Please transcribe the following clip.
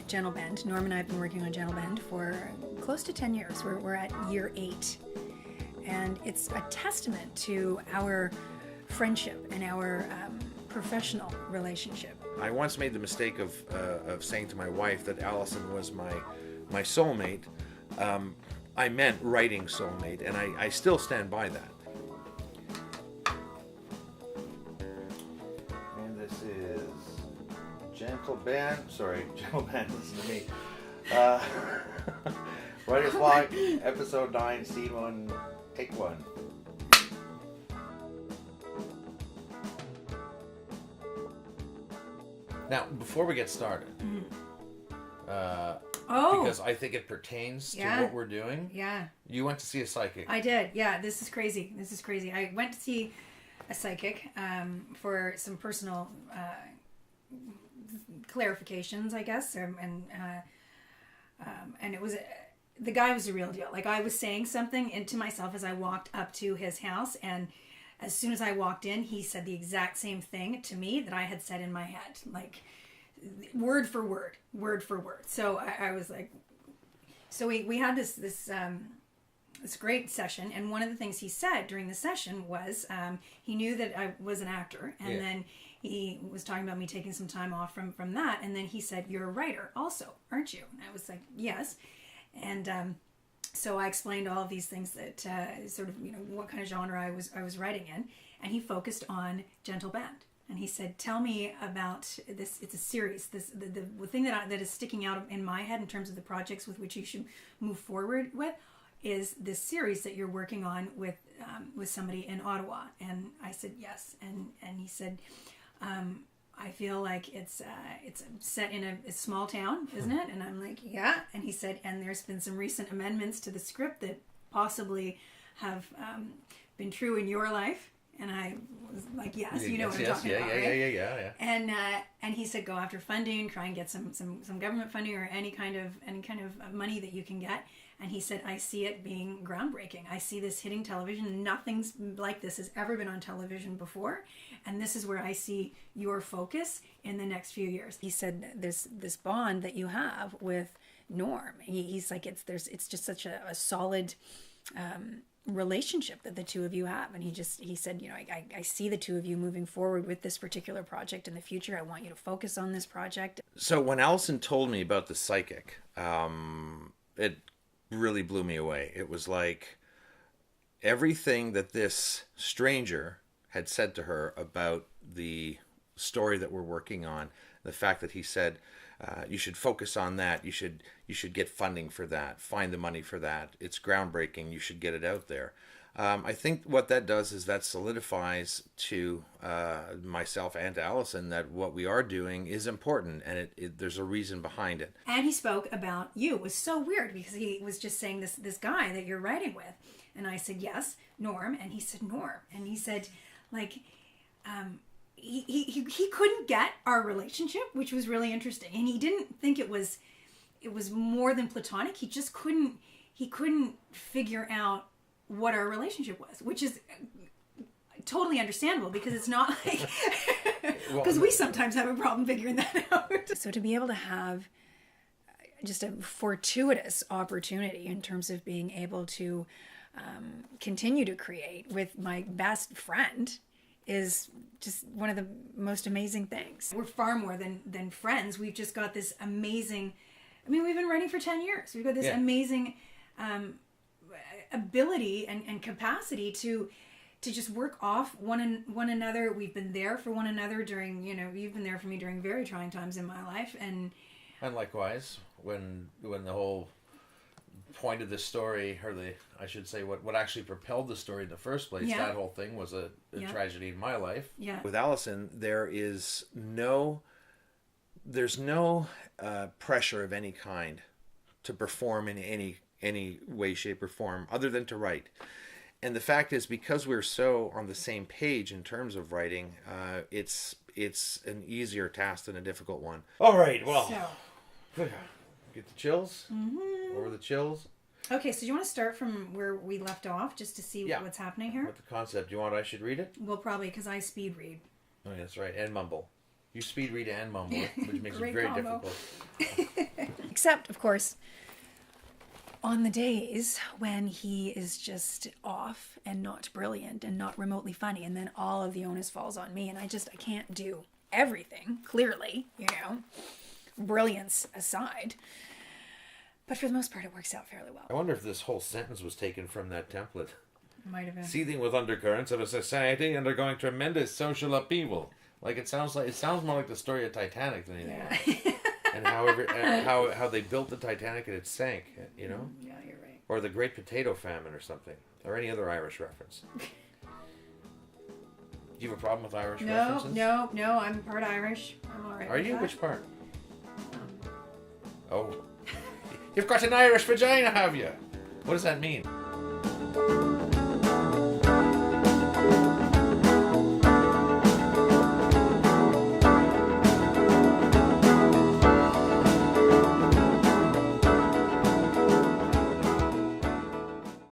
Gentle Bend. Norm and I have been working on Gentle Bend for close to 10 years. We're at year 8. And it's a testament to our friendship and our professional relationship. I once made the mistake of saying to my wife that Allison was my soulmate. I meant writing soulmate, and I still stand by that. And this is Gentle Bend. Sorry, Gentle Bend, listen to me. Writer's Block, Episode 9, Scene 1, Take 1. Now, before we get started, because I think it pertains to what we're doing. Yeah. You went to see a psychic. I did. Yeah, this is crazy. I went to see a psychic for some personal clarifications, I guess, and it was the guy was a real deal. Like, I was saying something into myself as I walked up to his house, and as soon as I walked in, he said the exact same thing to me that I had said in my head, like word for word. So I was like, so we had this great session, and one of the things he said during the session was he knew that I was an actor, and then he was talking about me taking some time off from that, and then he said, "You're a writer also, aren't you?" And I was like, "Yes," and so I explained all of these things that sort of, what kind of genre I was writing in, and he focused on Gentle Bend, and he said, "Tell me about this. It's a series. The thing that is sticking out in my head in terms of the projects with which you should move forward with is this series that you're working on with somebody in Ottawa." And I said, "Yes," and he said, "I feel like it's set in a small town, isn't it?" And I'm like, "Yeah." And he said, "And there's been some recent amendments to the script that possibly have been true in your life." And I was like, "Yes, you know what I'm talking about, right?" Yeah. And he said, "Go after funding, try and get some government funding or any kind of money that you can get." And he said, "I see it being groundbreaking. I see this hitting television. Nothing's like this has ever been on television before. And this is where I see your focus in the next few years." He said, "This bond that you have with Norm," he's like, it's just such a solid relationship that the two of you have. And he said, I see the two of you moving forward with this particular project in the future. I want you to focus on this project." So when Allison told me about the psychic, it really blew me away. It was like everything that this stranger had said to her about the story that we're working on, the fact that he said, you should focus on that, you should get funding for that, find the money for that, it's groundbreaking, you should get it out there. I think what that does is that solidifies to myself and to Allison that what we are doing is important, and there's a reason behind it. And he spoke about you. It was so weird because he was just saying this guy that you're writing with. And I said, "Yes, Norm." And he said, "Norm." And he said, like, he couldn't get our relationship, which was really interesting. And he didn't think it was more than platonic. He just couldn't figure out what our relationship was, which is totally understandable because it's not like, because we sometimes have a problem figuring that out. So to be able to have just a fortuitous opportunity in terms of being able to continue to create with my best friend is just one of the most amazing things. We're far more than friends. We've just got this amazing, we've been writing for 10 years. We've got this amazing ability and capacity to just work off one another. We've been there for one another during, you've been there for me during very trying times in my life. And likewise, when the whole point of this story, or I should say what actually propelled the story in the first place, that whole thing was a tragedy in my life. Yeah. With Allison, there's no pressure of any kind to perform in any way, shape, or form other than to write. And the fact is, because we're so on the same page in terms of writing, it's an easier task than a difficult one. All right, well, get the chills. Mm-hmm. Over the chills. Okay, so do you want to start from where we left off, just to see what's happening here? What the concept? Do you want I should read it? Well, probably, because I speed read. Oh, that's right, and mumble. You speed read and mumble, which makes it Great very combo. difficult. Except, of course, on the days when he is just off and not brilliant and not remotely funny, and then all of the onus falls on me, and I can't do everything, clearly, brilliance aside. But for the most part, it works out fairly well. I wonder if this whole sentence was taken from that template. Might have been. Seething with undercurrents of a society undergoing tremendous social upheaval. Like it sounds more like the story of Titanic than anything else. And how they built the Titanic and it sank, Yeah, you're right. Or the Great Potato Famine or something. Or any other Irish reference. Do you have a problem with Irish references? No, I'm part Irish. I'm all right. Are you? That. Which part? Oh. You've got an Irish vagina, have you? What does that mean?